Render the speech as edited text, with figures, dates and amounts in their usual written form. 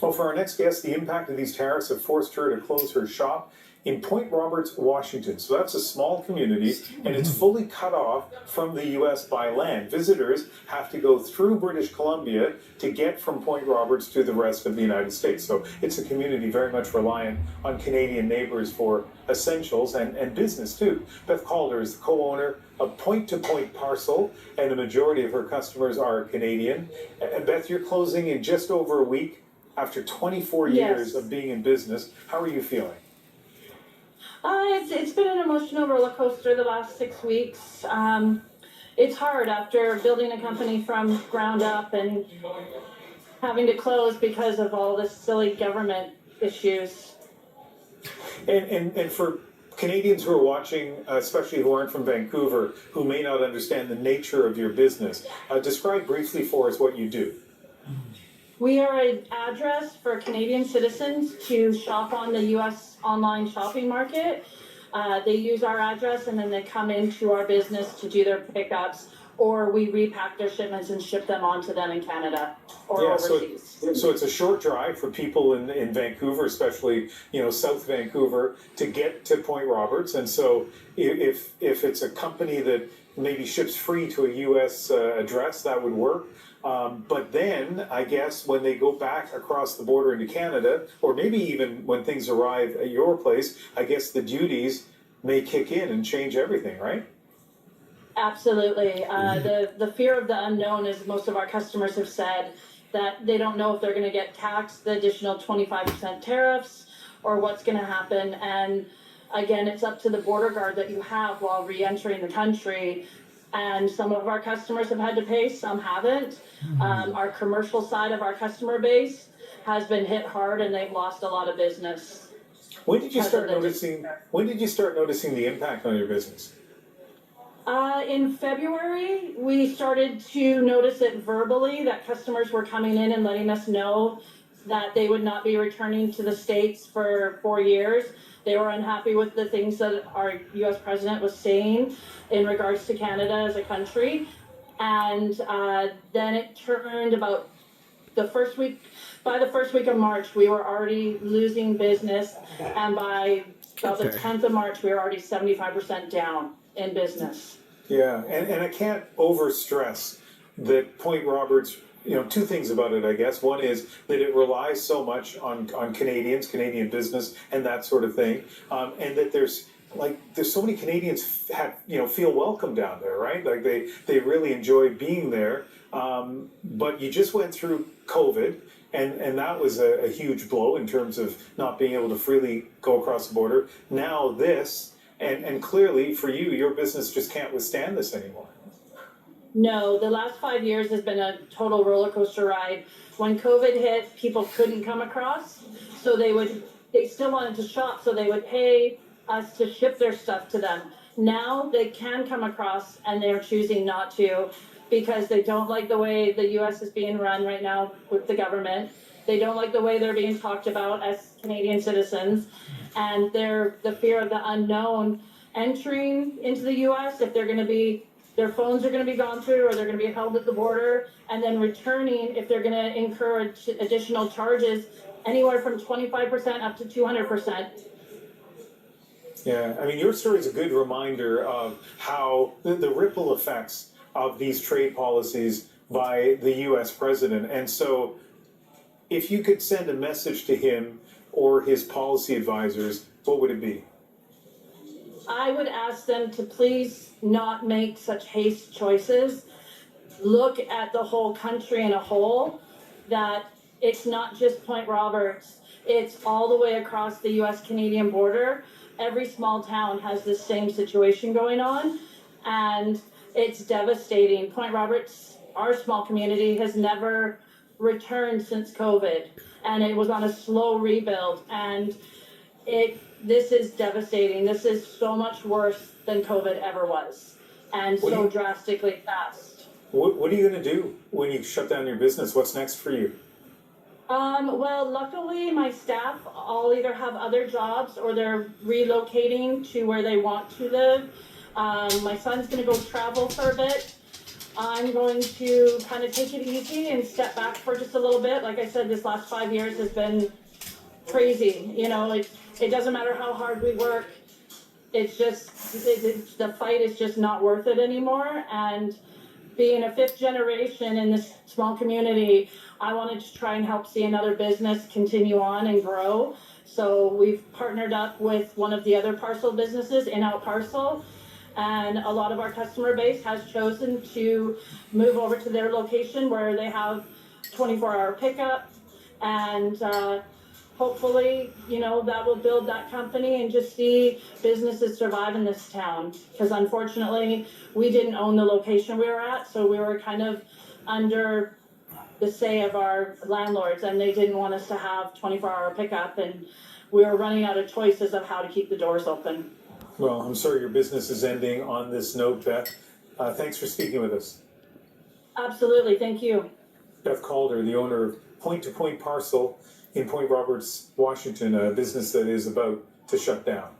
Well, for our next guest, the impact of these tariffs have forced her to close her shop in Point Roberts, Washington. So that's a small community, and it's fully cut off from the U.S. by land. Visitors have to go through British Columbia to get from Point Roberts to the rest of the United States. So it's a community very much reliant on Canadian neighbors for essentials and business too. Beth Calder is the co-owner of Point to Point Parcel, and the majority of her customers are Canadian. And Beth, you're closing in just over a week after 24 years of being in business. How are you feeling? It's been an emotional roller coaster the last 6 weeks. It's hard after building a company from ground up and having to close because of all this silly government issues. And for Canadians who are watching, especially who aren't from Vancouver, who may not understand the nature of your business, describe briefly for us what you do. We are an address for Canadian citizens to shop on the U.S. online shopping market. They use our address and then they come into our business to do their pickups, or we repack their shipments and ship them on to them in Canada or overseas. So it's a short drive for people in Vancouver, especially, South Vancouver, to get to Point Roberts. And so if it's a company that maybe ships free to a U.S. address, that would work. But then, I guess, when they go back across the border into Canada, or maybe even when things arrive at your place, I guess the duties may kick in and change everything, right? Absolutely. The fear of the unknown is most of our customers have said that they don't know if they're going to get taxed the additional 25% tariffs or what's going to happen. And again, it's up to the border guard that you have while re-entering the country. And some of our customers have had to pay, some haven't. Our commercial side of our customer base has been hit hard and they've lost a lot of business. When did you start noticing the impact on your business? In February, we started to notice it verbally, that customers were coming in and letting us know that they would not be returning to the States for 4 years. They were unhappy with the things that our U.S. president was saying in regards to Canada as a country. And then it turned about by the first week of March, we were already losing business. And by about the 10th of March, we were already 75% down in business. Yeah, and I can't overstress that Point Roberts, two things about it, I guess. One is that it relies so much on Canadians, Canadian business, and that sort of thing. And that there's so many Canadians feel welcome down there, right? Like they really enjoy being there. But you just went through COVID, and that was a huge blow in terms of not being able to freely go across the border. Now this, and clearly for you, your business just can't withstand this anymore. No, the last 5 years has been a total roller coaster ride. When COVID hit, people couldn't come across, so they still wanted to shop, so they would pay us to ship their stuff to them. Now they can come across and they're choosing not to because they don't like the way the U.S. is being run right now with the government. They don't like the way they're being talked about as Canadian citizens, and the fear of the unknown entering into the U.S. if their phones are going to be gone through or they're going to be held at the border, and then returning if they're going to incur additional charges anywhere from 25% up to 200%. Yeah, I mean, your story is a good reminder of how the ripple effects of these trade policies by the U.S. president. And so if you could send a message to him or his policy advisors, what would it be? I would ask them to please not make such hasty choices. Look at the whole country in a whole, that it's not just Point Roberts, it's all the way across the U.S.-Canadian border. Every small town has the same situation going on, and it's devastating. Point Roberts, our small community, has never returned since COVID, and it was on a slow rebuild, and this is devastating. This is so much worse than COVID ever was, and so drastically fast. What are you going to do when you shut down your business? What's next for you? Well, luckily my staff all either have other jobs or they're relocating to where they want to live. My son's going to go travel for a bit. I'm going to kind of take it easy and step back for just a little bit. Like I said, this last 5 years has been crazy. You know, it doesn't matter how hard we work. It's just, the fight is just not worth it anymore. And being a fifth generation in this small community, I wanted to try and help see another business continue on and grow. So we've partnered up with one of the other parcel businesses, In Out Parcel, and a lot of our customer base has chosen to move over to their location where they have 24-hour pickup, and hopefully, you know, that will build that company and just see businesses survive in this town. Because unfortunately, we didn't own the location we were at, so we were kind of under the say of our landlords, and they didn't want us to have 24-hour pickup, and we were running out of choices of how to keep the doors open. Well, I'm sorry your business is ending on this note, Beth. Thanks for speaking with us. Absolutely, thank you. Beth Calder, the owner of Point to Point Parcel in Point Roberts, Washington, a business that is about to shut down.